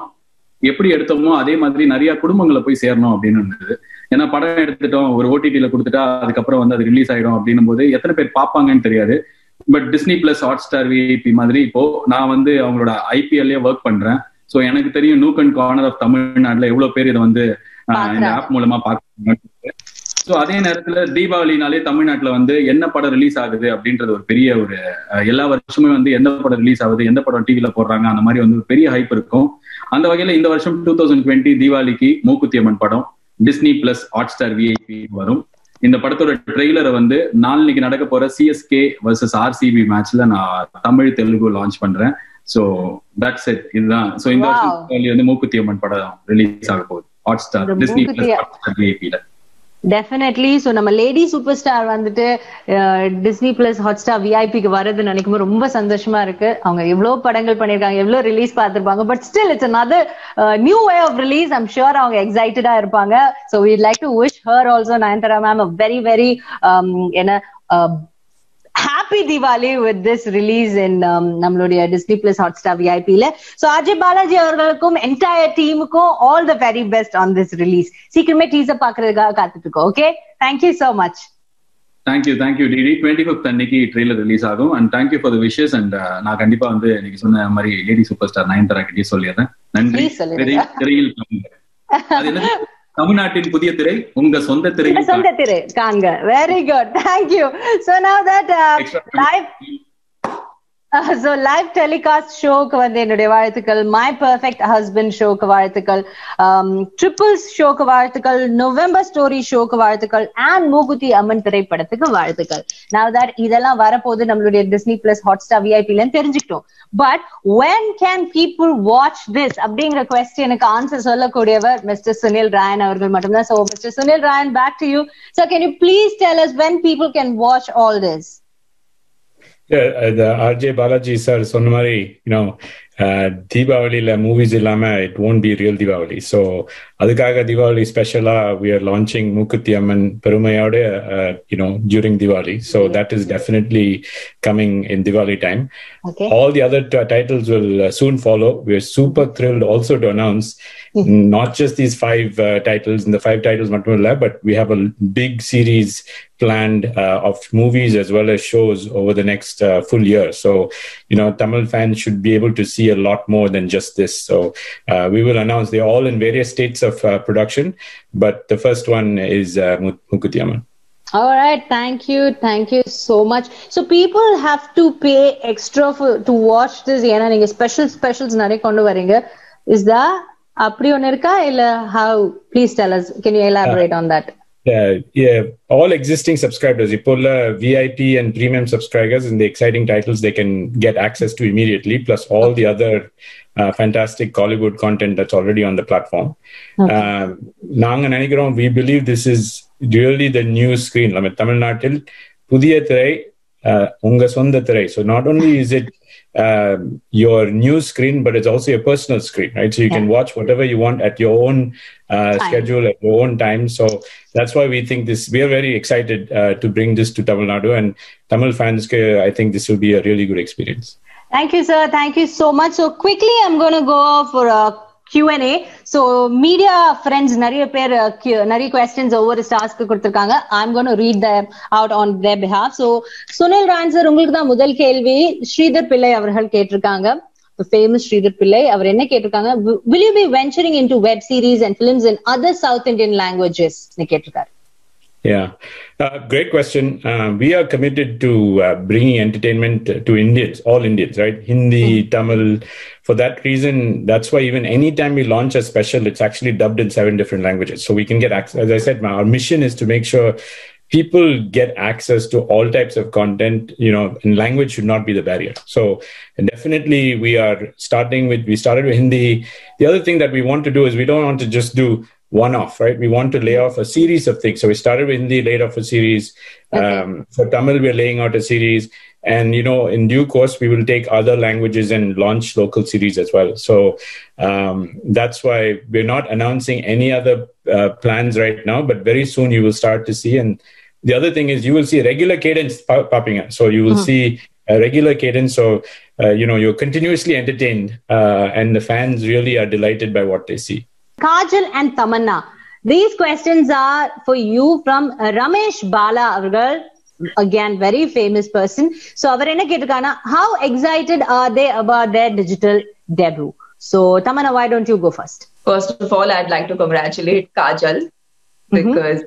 எப்படி எடுத்தோமோ அதே மாதிரி நிறைய குடும்பங்களை போய் சேரணும் அப்படின்னு இருந்தது. ஏன்னா படம் எடுத்துட்டோம், ஒரு ஓடிடியில கொடுத்துட்டா அதுக்கப்புறம் வந்து அது ரிலீஸ் ஆயிடும் அப்படின்னும் போது எத்தனை பேர் பார்ப்பாங்கன்னு தெரியாது. But Disney plus Hotstar VIP மாதிரி இப்போ நான் வந்து அவங்களோட IPL ஒர்க் பண்றேன். ஸோ எனக்கு தெரியும் நூக் அண்ட் கார்னர் ஆஃப் தமிழ்நாடுல எவ்வளவு பேர் இதை வந்து இந்த ஆப் மூலமா பார்க்க. ஸோ அதே நேரத்துல தீபாவளினாலே தமிழ்நாட்டுல வந்து என்ன படம் ரிலீஸ் ஆகுது அப்படின்றது ஒரு பெரிய ஒரு எல்லா வருஷமே வந்து எந்த படம் ரிலீஸ் ஆகுது, எந்த படம் டிவில போடுறாங்க, அந்த மாதிரி வந்து ஒரு பெரிய ஹைப் இருக்கும். அந்த வகையில இந்த வருஷம் 2020 தீபாவளிக்கு மூக்குத்தி அம்மன் படம் டிஸ்னி பிளஸ் ஹாட்ஸ்டார் விஐபி வரும். இந்த படத்தோட ட்ரெய்லரை வந்து நாளைக்கு நடக்க போற சிஎஸ்கே வர்சஸ் ஆர்சிபி மேட்ச்ல நான் தமிழ் தெலுங்கு லான்ச் பண்றேன். So that's it. இதுதான். ஸோ இந்த வருஷம் வந்து மூக்குத்தி அம்மன் படம் ரிலீஸ் ஆக போகுது ஹாட்ஸ்டார் டிஸ்னி பிளஸ் ஹாட்ஸ்டார் விஐபில. டெஃபினெட்லி. சோ நம்ம லேடி சூப்பர் ஸ்டார் வந்துட்டு டிஸ்னி பிளஸ் ஹாட்ஸ்டார் விஐபிக்கு வரது நினைக்கும் போது ரொம்ப சந்தோஷமா இருக்கு. அவங்க எவ்வளவு படங்கள் பண்ணிருக்காங்க, எவ்வளவு ரிலீஸ் பார்த்திருப்பாங்க, but still it's another new way of release. I'm sure அவங்க எக்ஸைட்டடா இருப்பாங்க. So we'd like to wish her also, Nayanthara ma'am, a very very happy Diwali with this release in நம்மளுடைய Disney Plus Hotstar VIP ல. So Ajay Balaji அவர்களுக்கும் entire teamக்கும் all the very best on this release. சீக்கிரமே teaser பார்க்கிறதுக்காக காத்துட்டு இருக்கோம். Okay, thank you so much. Thank you DD. 25th அன்னைக்கு trailer release ஆகும். And thank you for the wishes. அண்ட் நான் கண்டிப்பா வந்து இன்னைக்கு சொன்ன மாதிரி லேடி சூப்பர் ஸ்டார் நயன்தாரா கிட்டே சொல்லிடுறேன். நன்றி. திரையில் அது என்ன, தமிழ்நாட்டின் புதிய திரை, உங்க சொந்த திரை காண்க. Very good, thank you. சோ நவ தட் லைவ் டெலிகாஸ்ட் ஷோக்கு வந்து என்னுடைய வாழ்த்துக்கள், மை பெர்ஃபெக்ட் ஹஸ்பண்ட் ஷோக்கு வாழ்த்துக்கள், ட்ரிபிள்ஸ் ஷோக்கு வாழ்த்துக்கள், நவம்பர் ஸ்டோரி ஷோக்கு வாழ்த்துக்கள், அண்ட் மூக்குத்தி அம்மன் திரைப்படத்துக்கு வாழ்த்துக்கள். நவ தட் இதெல்லாம் வரப்போது நம்மளுடைய டிஸ்னி பிளஸ் ஹாட்ஸ்டார் விஐபில தெரிஞ்சுக்கிட்டோம். But when can people watch this அப்படிங்கிற கொஸ்டினுக்கு ஆன்சர் சொல்லக்கூடியவர் மிஸ்டர் சுனில் ராயன் அவர்கள் மட்டும்தான். So Mr. Sunil Ryan, back to you. So can you please tell us when people can watch all this? Yeah, the RJ Balaji sir சொன்ன மாதிரி, தீபாவளியில movies இல்லாம it won't be real Diwali. So அதுக்காக தீபாவளி ஸ்பெஷலா we are launching Mookuthi Amman பெருமையோட during Diwali. So that is definitely coming in Diwali time. Okay. All the other titles will soon follow. We are super thrilled also to announce not just these 5 titles, in the 5 titles mattumilla, but we have a big series planned of movies as well as shows over the next full year. So Tamil fans should be able to see a lot more than just this. So we will announce. They're all in various states of production, but the first one is Mookuthi Amman. All right, thank you so much. So people have to pay extra to watch this. ஏனா நீங்க specials நிறைய கொண்டு வரீங்க. Is that அப்படி ஒன்னு இருக்கா இல்ல how? Please tell us. Can you elaborate on that? Yeah, all existing subscribers, ipolla VIP and premium subscribers in the exciting titles they can get access to immediately, plus all the other fantastic Hollywood content that's already on the platform. Naanga nenikirom, we believe this is really the new screen. Tamil Nadil pudiya thirai unga sonda thirai. So not only is it your new screen, but it's also your personal screen, right? So you can watch whatever you want at your own schedule, at your own time. So that's why we think we are very excited to bring this to Tamil Nadu, and Tamil fans, I think this will be a really good experience. Thank you, sir. Thank you so much. So quickly, I'm going to go for a Q&A. So media friends நிறைய பேர் நிறைய questions over stars கொடுத்திருக்காங்க. I'm going to read them out on their behalf. So Sunil Rayan sir, உங்களுக்கு தான் முதல் கேள்வி. ஸ்ரீதர் பிள்ளை அவர்கள் கேட்டிருக்காங்க. The famous ஸ்ரீதர் பிள்ளை அவர் என்ன கேட்டிருக்காங்க, will you be venturing into web series and films in other South Indian languages னு கேட்டிருக்காரு. Yeah, great question. We are committed to bringing entertainment to Indians, all Indians, right? Hindi, Tamil. For that reason, that's why even anytime we launch a special, it's actually dubbed in 7 different languages. So we can get access. As I said, our mission is to make sure people get access to all types of content, and language should not be the barrier. So definitely we started with Hindi. The other thing that we want to do is we don't want to just do one-off, right? We want to lay off a series of things. So we started with Hindi, laid off a series. For Tamil, we're laying out a series. And, in due course, we will take other languages and launch local series as well. So that's why we're not announcing any other plans right now, but very soon you will start to see. And the other thing is you will see regular cadence popping up. So you will see a regular cadence. So, you're continuously entertained and the fans really are delighted by what they see. Kajal and Tamanna. These questions are for you from Ramesh Bala avargal. Again, very famous person. So அவர் என்ன கேட்டிருக்கானா, how excited are they about their digital debut? So Tamanna, why don't you go first? First of all, I'd like to congratulate Kajal because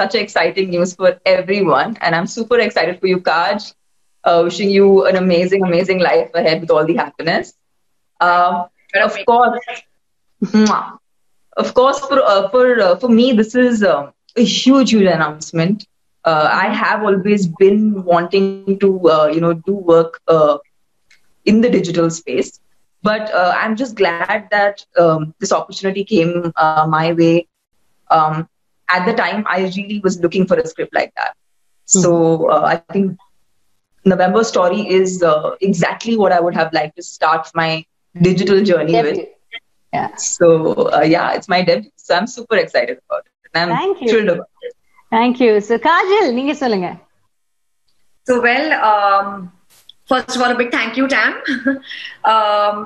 such exciting news for everyone, and I'm super excited for you, Kaj. Wishing you an amazing life ahead with all the happiness. Of course, for me, this is a huge announcement. I have always been wanting to do work in the digital space. But I'm just glad that this opportunity came my way. At the time, I really was looking for a script like that. So I think November Story is exactly what I would have liked to start my digital journey with. Yeah. So it's my debut. So I'm super excited about it. And I'm thrilled about it. Thank you. So Kajal, neenga solunga. So first of all, a big thank you, Tam.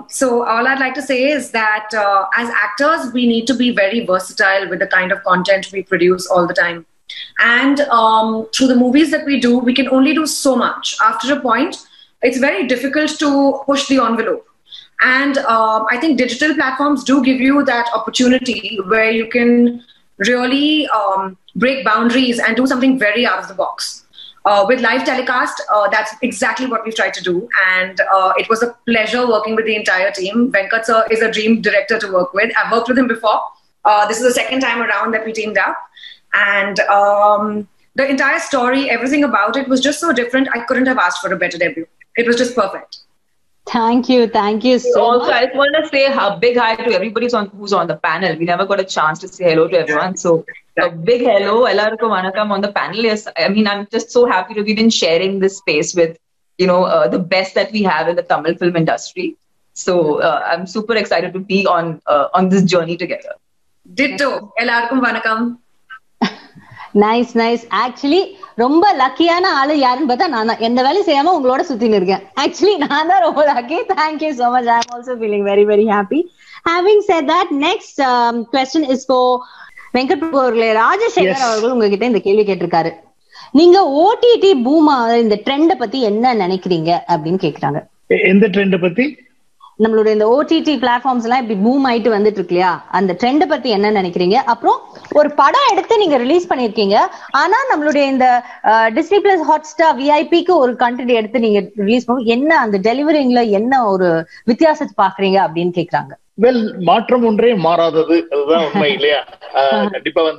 So all I'd like to say is that as actors, we need to be very versatile with the kind of content we produce all the time. And through the movies that we do, we can only do so much. After a point, it's very difficult to push the envelope. And I think digital platforms do give you that opportunity where you can really break boundaries and do something very out of the box. With live telecast, that's exactly what we've tried to do. And it was a pleasure working with the entire team. Venkat sir is a dream director to work with. I've worked with him before. This is the second time around that we teamed up. And the entire story, everything about it was just so different. I couldn't have asked for a better debut. It was just perfect. Thank you so also, much. I just want to say a big hi to everybody who's on the panel. We never got a chance to say hello to everyone. So a big hello, Ellarukku Vanakkam on the panel. Yes, I mean, I'm just so happy to be sharing this space with, the best that we have in the Tamil film industry. So I'm super excited to be on this journey together. Ditto, Ellarukku Vanakkam. Nice actually ரொம்ப லக்கியான ஆளு யாருன்னு பார்த்தா நான் தான். எந்த வேலையும் செய்யாம உங்களோட சுத்தின்னு இருக்கேன். ஆக்சுவலி நான் தான் ரொம்ப lucky. Thank you so much. I am also feeling very very happy. Having said that, next question is for Venkat Prabhu அவர்களே. ராஜசேகர் அவர்கள் உங்ககிட்ட இந்த கேள்வி கேட்டிருக்காரு. நீங்க ஓடிடி பூமா இந்த ட்ரெண்ட பத்தி என்ன நினைக்கிறீங்க அப்படின்னு கேக்குறாங்க. எந்த ட்ரெண்ட பத்தி? நம்மளோட இந்த ஓடிடி பிளாட்ஃபார்ம்ஸ் எல்லாம் இப்படி பூம் ஆயிட்டு வந்துட்டு இருக்கு இல்லையா, அந்த ட்ரெண்ட் பத்தி என்ன நினைக்கிறீங்க? அப்புறம் ஒரு படம் எடுத்து நீங்க ரிலீஸ் பண்ணிருக்கீங்க, ஆனா நம்மளுடைய இந்த டிஸ்னி பிளஸ் ஹாட்ஸ்டார் விஐபிக்கு ஒரு கண்டென்ட் எடுத்து நீங்க ரிலீஸ் பண்ண என்ன அந்த டெலிவரிங்ல என்ன ஒரு வித்தியாசத்தை பாக்குறீங்க அப்படின்னு கேக்குறாங்க. மாற்றம் ஒன்றே மாறாதது, அதுதான் உண்மை இல்லையா? கண்டிப்பா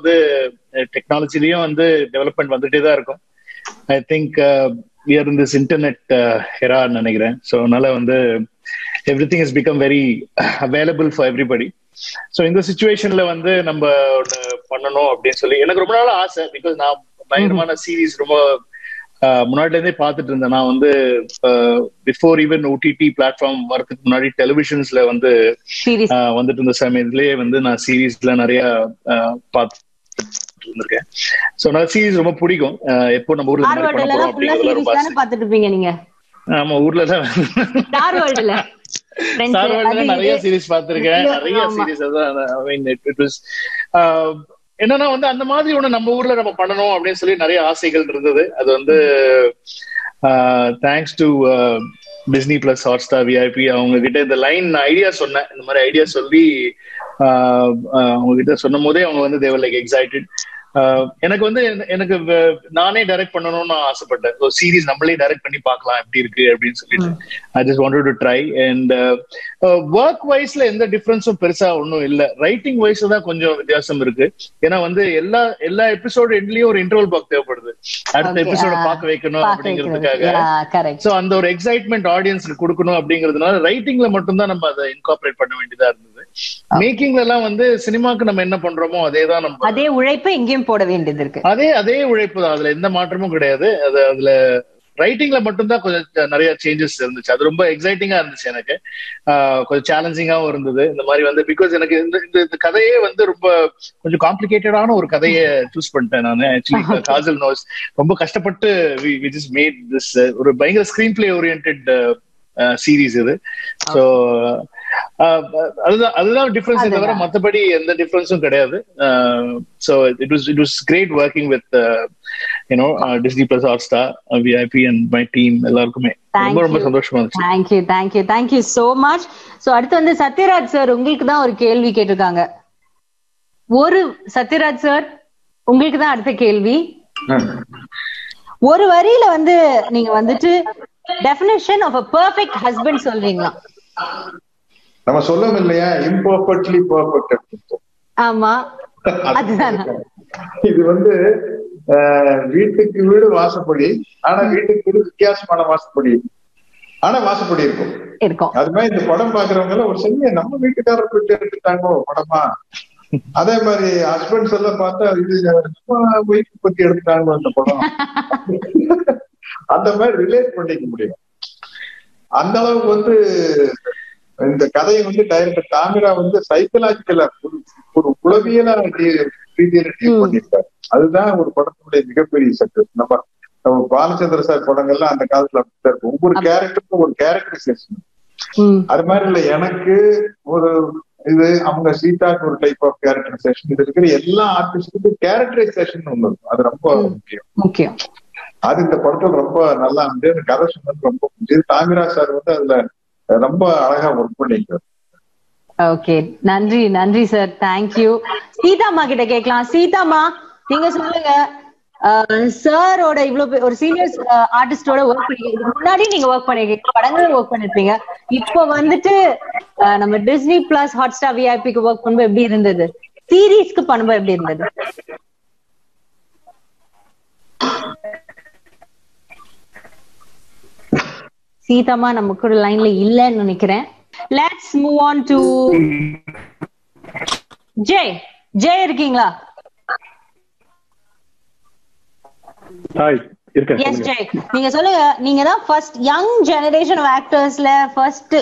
டெக்னாலஜிலயும் டெவலப்மெண்ட் வந்துட்டே தான் இருக்கும். I think we are in this internet era நினைக்கிறேன். ஸோ அதனால everything has become very available for everybody. So இந்த சிச்சுவேஷன்ல நம்ம பண்ணணும் அப்படின்னு சொல்லி எனக்கு ரொம்ப நாள் ஆசை. பிகாஸ் நான் பயங்கரமான சீரீஸ் ரொம்ப முன்னாடில இருந்தே பார்த்துட்டு இருந்தேன். நான் பிஃபோர் ஈவன் ஓடிடி பிளாட்ஃபார்ம் வரதுக்கு முன்னாடி டெலிவிஷன்ஸ்ல வந்துட்டு இருந்த சமயத்திலேயே நான் சீரீஸ்ல நிறைய பார்த்து இருந்திருக்கேன். சோ நான் சீரீஸ் ரொம்ப பிடிக்கும். எப்போ நம்ம ஊர்ல ஆமா ஊர்ல தான் நிறைய சீரீஸ் பார்த்திருக்கேன். நிறைய சீரீஸ் என்னன்னா அந்த மாதிரி ஒண்ணு நம்ம ஊர்ல நம்ம பண்ணணும் அப்படின்னு சொல்லி நிறைய ஆசைகள் இருந்தது. அது thanks to Disney plus Hotstar VIP அவங்க கிட்ட இந்த லைன் ஐடியா சொன்னேன். இந்த மாதிரி ஐடியா சொல்லி அவங்க கிட்ட சொன்னும் போதே அவங்க they were like excited. எனக்கு நானே டைரக்ட் பண்ணணும்னு ஆசைப்பட்டேன். சீரீஸ் நம்மளே டைரக்ட் பண்ணி பார்க்கலாம் எப்படி இருக்கு அப்படின்னு சொல்லிட்டு I just wanted to try. And work வைஸ்ல எந்த டிஃபரன்ஸும் பெருசா ஒன்றும் இல்லை. ரைட்டிங் வைஸ்ல தான் கொஞ்சம் வித்தியாசம் இருக்கு. ஏன்னா எல்லா எபிசோடு எண்ட்லயும் ஒரு இன்டர்வல் பாக் தேவைப்படுது, அடுத்த எபிசோட பார்க்க வைக்கணும் அப்படிங்கிறதுக்காக. சோ அந்த ஒரு எக்ஸைட்மெண்ட் ஆடியன்ஸ்க்கு கொடுக்கணும் அப்படிங்கிறதுனால ரைட்டிங்ல மட்டும்தான் நம்ம அதை இன்கார்பரேட் பண்ண வேண்டியதா இருந்தது. மேக்கிங்ல எல்லாம் சினிமாக்கு நம்ம என்ன பண்றோமோ அதேதான் நம்ம அதே உழைப்பு எங்கேயும் போட வேண்டியது இருக்கு. அதே உழைப்பு தான், அதுல எந்த மாற்றமும் கிடையாது. அதுல ரைட்டிங்ல மட்டும்தான் கொஞ்சம் நிறைய சேஞ்சஸ் இருந்துச்சு. அது ரொம்ப எக்ஸைட்டிங்கா இருந்துச்சு எனக்கு. கொஞ்சம் சேலஞ்சிங்காவும் இருந்தது. இந்த மாதிரி பிகாஸ் எனக்கு இந்த கதையே ரொம்ப கொஞ்சம் காம்ப்ளிகேட்டடான ஒரு கதையை சூஸ் பண்ணிட்டேன் நான். ஆக்சுவலி காஜல் நோஸ் ரொம்ப கஷ்டப்பட்டு we just made this ஒரு பயங்கர ஸ்கிரீன் பிளே ஓரியன்டட் சீரீஸ் இது. ஸோ அதுதான் டிஃபரன்ஸ் தவிர மற்றபடி எந்த டிஃபரன்ஸும் கிடையாது. So it was great working with Disney Plus Hotstar, VIP and my team எல்லாருக்குமே ரொம்ப சந்தோஷமா இருந்துச்சு. Thank you so much. So அடுத்து வந்து சத்யராஜ் சார் உங்களுக்கு தான் ஒரு கேள்வி கேட்டிருக்காங்க. சத்யராஜ் சார் உங்களுக்கு தான் அடுத்த கேள்வி. ஒரு வரியில வந்து நீங்க வந்துட்டு definition of a perfect husband சொல்றீங்களா? நம்ம சொல்லணும் இல்லையா, imperfectly perfect. ஆமா, அதுதான். இது வந்து வீட்டுக்கு வீடு வாசப்படி, ஆனா வீட்டுக்கு வீடு வித்தியாசமான வாசப்படி, ஆனா வாசப்படி இருக்கும். அது மாதிரி இந்த படம் பாக்குறவங்க எல்லாம் ஒரு சமய நம்ம வீட்டுக்காரர் போயிட்டு எடுத்துட்டாங்க படமா, அதே மாதிரி ஹஸ்பண்ட்ஸ் எல்லாம் பார்த்தா இது நம்ம ஒய்ஃப் பத்தி எடுத்துட்டாங்க அந்த படம், அந்த மாதிரி ரிலேட் பண்ணிக்க முடியும். அந்த அளவுக்கு வந்து இந்த கதையை வந்து டைரக்டர் தாமிரா வந்து சைக்கலாஜிக்கலா ஒரு உளவியலா ரீதியில டீல் பண்ணிருக்காரு. அதுதான் ஒரு படத்தினுடைய மிகப்பெரிய சக்சஸ். நம்ம பாலச்சந்திர சார் படங்கள்லாம் அந்த காலத்துல அப்படித்தான் இருக்கும். ஒவ்வொரு கேரக்டருக்கும் ஒரு கேரக்டரைசேஷன். அது மாதிரி இல்ல, எனக்கு ஒரு இது அவங்க சீதாக்கு ஒரு டைப் ஆஃப் கேரக்டரைசேஷன், இது இருக்கிற எல்லா ஆர்டிஸ்டுக்கும் கேரக்டரைசேஷன் ஒண்ணு இருக்கும். அது ரொம்ப முக்கியம். அது இந்த படத்துல ரொம்ப நல்லா வந்து கதை சொன்னது ரொம்ப பிடிச்சது. தாமிரா சார் வந்து அதுல ரொம்ப அழகா ஒர்க் பண்ணிருக்காரு. ஓகே, நன்றி சார், தேங்க்யூ. சீதாமா கிட்ட கேட்கலாம். சீதாமா, நீங்க சொல்லுங்க, சாரோட இவ்வளவு ஒரு சீனியர் ஆர்டிஸ்டோட ஒர்க் பண்ணிருக்கீங்க. முன்னாடி நீங்க ஒர்க் பண்ணிருக்கீங்க, படங்களும் ஒர்க் பண்ணிருப்பீங்க. இப்ப வந்துட்டு நம்ம டிஸ்னி பிளஸ் ஹாட்ஸ்டார் விஐபிக்கு ஒர்க் பண்ணும்போது எப்படி இருந்தது? சீரீஸ்க்கு பண்ணும்போது எப்படி இருந்தது? சீதாமா நமக்கு ஒரு லைன்ல இல்லன்னு நினைக்கிறேன். Let's move on to Jai இருக்கீங்களா? எஸ் ஜெய், நீங்க சொல்லுங்க. நீங்க தான் ஃபர்ஸ்ட் யங் ஜெனரேஷன் ஆஃப் ஆக்டர்ஸ்ல ஃபர்ஸ்ட்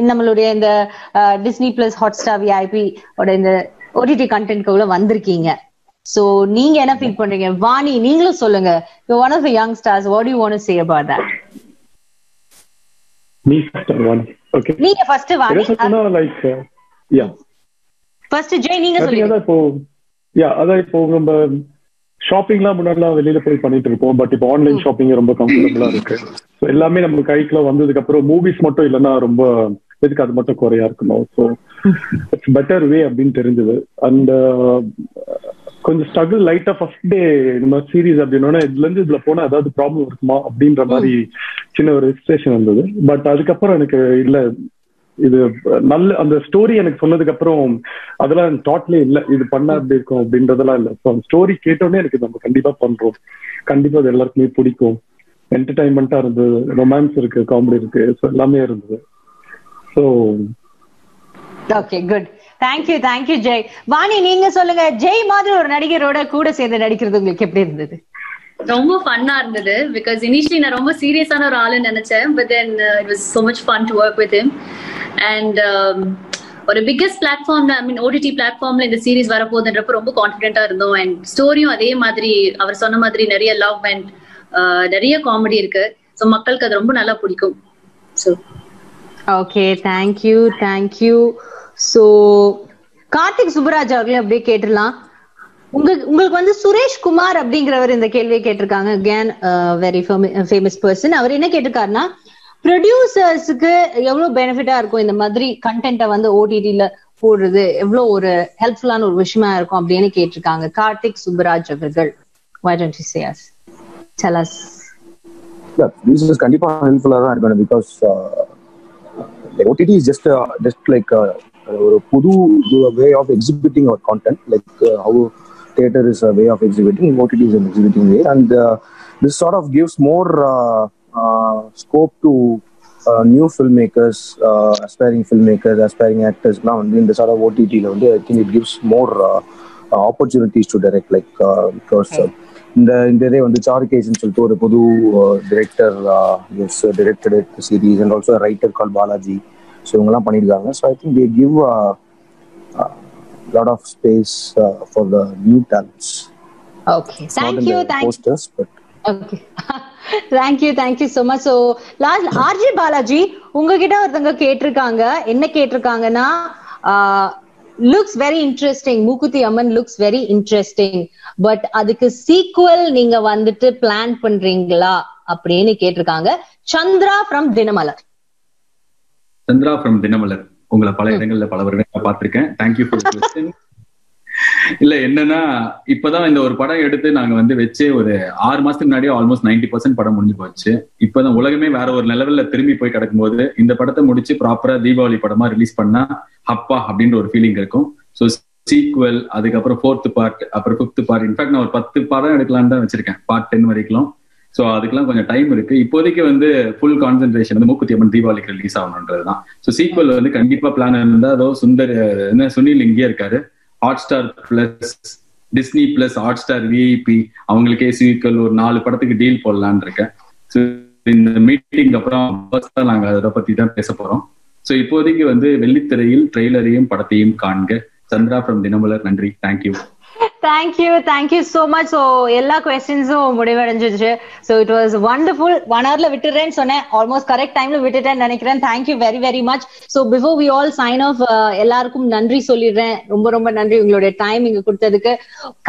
நம்மளுடைய இந்த டிஸ்னி பிளஸ் ஹாட்ஸ்டார் விஐபி ஓட இந்த ஓடிடி கண்டென்ட்குள்ள வந்திருக்கீங்க. சோ நீங்க என்ன ஃபீல் பண்றீங்க? வாணி, நீங்களும் சொல்லுங்க. You're one of the young stars. What do you want to say about that? Me first one. Okay. நீங்க first Vani. Like first Jai நீங்க சொல்லுங்க. அதான் இப்போ நம்ம ஷாப்பிங்லாம் முன்னாடிலாம் வெளியில போய் பண்ணிட்டு இருப்போம். பட் இப்போ ஆன்லைன் ஷாப்பிங் ரொம்ப கம்ஃபர்டபுளா இருக்கு. ஸோ எல்லாமே நம்ம கைக்குள்ள வந்ததுக்கு அப்புறம் மூவிஸ் மட்டும் இல்லைன்னா ரொம்ப எதுக்கு அது மட்டும் குறையா இருக்கணும். ஸோ இட்ஸ் பெட்டர் வே அப்படின்னு தெரிஞ்சது. அண்ட் கொஞ்சம் ஸ்ட்ரகிள் லைட்டா ஃபர்ஸ்ட் டே இந்த மாதிரி சீரீஸ் அப்படின்னா இதுல இருந்து இதுல போனா ஏதாவது ப்ராப்ளம் இருக்குமா அப்படின்ற மாதிரி சின்ன ஒரு ரெஜிஸ்ட்ரேஷன் இருந்தது. பட் அதுக்கப்புறம் எனக்கு இல்ல, இது நல்ல அந்த ஸ்டோரி எனக்கு சொன்னதுக்கு அப்புறம் அதெல்லாம் தாட்லயே இல்ல, இது பண்ணா அப்படி இருக்கும் அப்படின்றதெல்லாம் இல்ல. ஸோ அந்த ஸ்டோரி கேட்டோடனே எனக்கு நம்ம கண்டிப்பா பண்றோம், கண்டிப்பா அது எல்லாருக்குமே பிடிக்கும், என்டர்டைன்மெண்டா இருந்தது, ரொமான்ஸ் இருக்கு, காமெடி இருக்கு, ஸோ எல்லாமே இருந்தது. So okay, good. Thank you Jai. Vani, நீங்க சொல்லுங்க. ஜெய் மாதிரி ஒரு நடிகரோட கூட சேர்ந்து நடிக்கிறது உங்களுக்கு எப்படி இருந்தது? ரொம்ப ஃபன்னா இருந்தது. பிகாஸ் இனிஷியலி நான் ரொம்ப சீரியஸான ஒரு ஆளுன்னு நினைச்சேன். But then it was so much fun to work with him. And ஒரு பிக்கஸ்ட் பிளாட்ஃபார்ம்ல, ஐ மீன் ஓடிடி பிளாட்ஃபார்ம்ல இந்த சீரீஸ் வரப்போகுதுன்றப்ப ரொம்ப கான்ஃபிடென்ட்டா இருந்தோம். அண்ட் ஸ்டோரியும் அதே மாதிரி அவர் சொன்ன மாதிரி நிறைய லவ் அண்ட் நிறைய காமெடி இருக்கு. ஸோ மக்களுக்கு அது ரொம்ப நல்லா பிடிக்கும். So okay, thank you. So Karthik Subbaraj அவர்களே அப்படியே கேட்டுடலாம். உங்களுக்கு வந்து சுரேஷ் குமார் அப்படிங்கிறவர் இந்த கேள்வியை கேட்டிருக்காங்க. Again very famous person. அவர் என்ன கேட்டிருக்காருன்னா, ப்ரொடியூசர்ஸுக்கு எவ்வளவு பெனிஃபிட்டா இருக்கும் இந்த மாதிரி கண்டென்ட்டை வந்து ஓடிடில போடுறது, எவ்வளவு ஒரு ஹெல்ப்ஃபுல்லான ஒரு விஷயமா இருக்கும் அப்படின்னு கேட்டிருக்காங்க கார்த்திக் சுப்பராஜ் அவர்கள். Why don't you say us? Tell us. Yeah, producers கண்டிப்பா ஹெல்ப்ஃபுல்லா தான் இருக்கும். Because OTT is just like ஒரு புது way of exhibiting our content, like how theater is a way of exhibiting, OTT is an exhibiting way, and this sort of gives more scope to new filmmakers, aspiring actors. Now in the sort of OTT la I think it gives more opportunities to direct, like because இந்த இதே வந்து சாருகேஸ்ன்னு சொல்லிட்டு ஒரு புது director directed the series, and also a writer called Balaji. So இவங்கெல்லாம் பண்ணியிருக்காங்க. So I think they give a lot of space for the new talents. Okay, thank you. Posters, but okay. Thank you so much. So last RJ Balaji, உங்ககிட்ட ஒருத்தங்க கேட்டிருக்காங்க. என்ன கேட்டிருக்காங்கன்னா, looks very interesting. Mookuthi Amman looks very interesting. But அதுக்கு sequel நீங்க வந்துட்டு plan பண்றீங்களா அப்படின்னு கேட்டிருக்காங்க. சந்திரா ஃப்ரம் தினமலர். சந்திரா ஃப்ரம் தினமலர், உங்களை பல இடங்கள்ல பல வருடங்கள் பார்த்திருக்கேன். தேங்க்யூ ஃபார் தி இல்ல என்னன்னா, இப்பதான் இந்த ஒரு படம் எடுத்து நாங்க வந்து வச்சே ஒரு 6 மாசத்துக்கு முன்னாடியே ஆல்மோஸ்ட் 90% படம் முடிஞ்சு போச்சு. இப்பதான் உலகமே வேற ஒரு லெவல்ல திரும்பி போய் கிடக்கும் போது இந்த படத்தை முடிச்சு ப்ராப்பரா தீபாவளி படமா ரிலீஸ் பண்ணா அப்பா அப்படின்ற ஒரு ஃபீலிங் இருக்கும். ஸோ சீக்வல், அதுக்கப்புறம் 4th பார்ட், அப்புறம் 5th பார்ட். இன்ஃபேக்ட் நான் ஒரு 10 படம் எடுக்கலான்னு தான் வச்சிருக்கேன், பார்ட் 10 வரைக்கும். ஸோ அதுக்கெல்லாம் கொஞ்சம் டைம் இருக்கு. இப்போதைக்கு வந்து ஃபுல் கான்சென்ட்ரேஷன் வந்து மூக்குத்தி அம்மன் தீபாவளிக்கு ரிலீஸ் ஆகணுன்றதுதான். ஸோ சீக்வல் வந்து கண்டிப்பா பிளான் இருந்தா, அதோ சுந்தர் சுனில் இங்கே இருக்காரு, Hotstar plus Disney plus Hotstar VIP அவங்களுக்கே சீக்வல் ஒரு 4 படத்துக்கு டீல் போடலான்னு இருக்கேன். ஸோ இந்த மீட்டிங் அப்புறம் நாங்க அதை பத்தி தான் பேச போறோம். ஸோ இப்போதைக்கு வந்து வெள்ளித்திரையில் ட்ரெய்லரையும் படத்தையும் காண்க. சந்திரா ஃப்ரம் தினமலர். நன்றி. Thank you. Thank you so much. So எல்லா கொஸ்டின்ஸும் முடிவடைஞ்சிச்சு. So it was wonderful. 1 hourல விட்டுறேன்னு சொன்னேன், ஆல்மோஸ்ட் கரெக்ட் டைம்ல விட்டுட்டேன்னு நினைக்கிறேன். Thank you very very much. So before we all sign off, எல்லாருக்கும் நன்றி சொல்லிடுறேன். ரொம்ப ரொம்ப நன்றி உங்களுடைய டைம் இங்க கொடுத்ததுக்கு.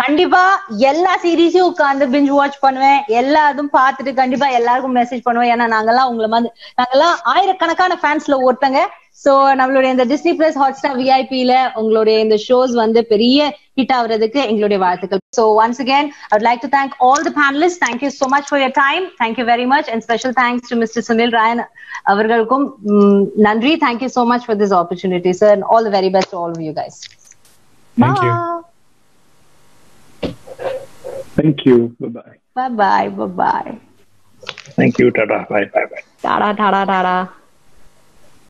கண்டிப்பா எல்லா சீரீஸையும் உட்காந்து பிஞ்ச் வாட்ச் பண்ணுவேன், எல்லா இதுவும் பார்த்துட்டு கண்டிப்பா எல்லாருக்கும் மெசேஜ் பண்ணுவேன். ஏன்னா நாங்கெல்லாம் ஆயிரக்கணக்கான ஃபேன்ஸ்ல ஒருத்தங்க. சோ நம்மளுடைய இந்த டிஸ்னி பிளஸ் ஹாட்ஸ்டார் விஐபில உங்களுடைய இந்த ஷோஸ் வந்து பெரிய ஹிட் ஆகுறதுக்கு எங்களுடைய வாழ்த்துக்கள். So once again I would like to thank all the panelists. Thank you so much for your time. Thank you very much, and special thanks to Mr. Sunil Ryan avargalkum nandri. Thank you so much for this opportunity, sir, and all the very best to all of you guys. Thank you. Thank you. Bye bye. Bye bye. Thank you. Tada. Bye bye. Tada.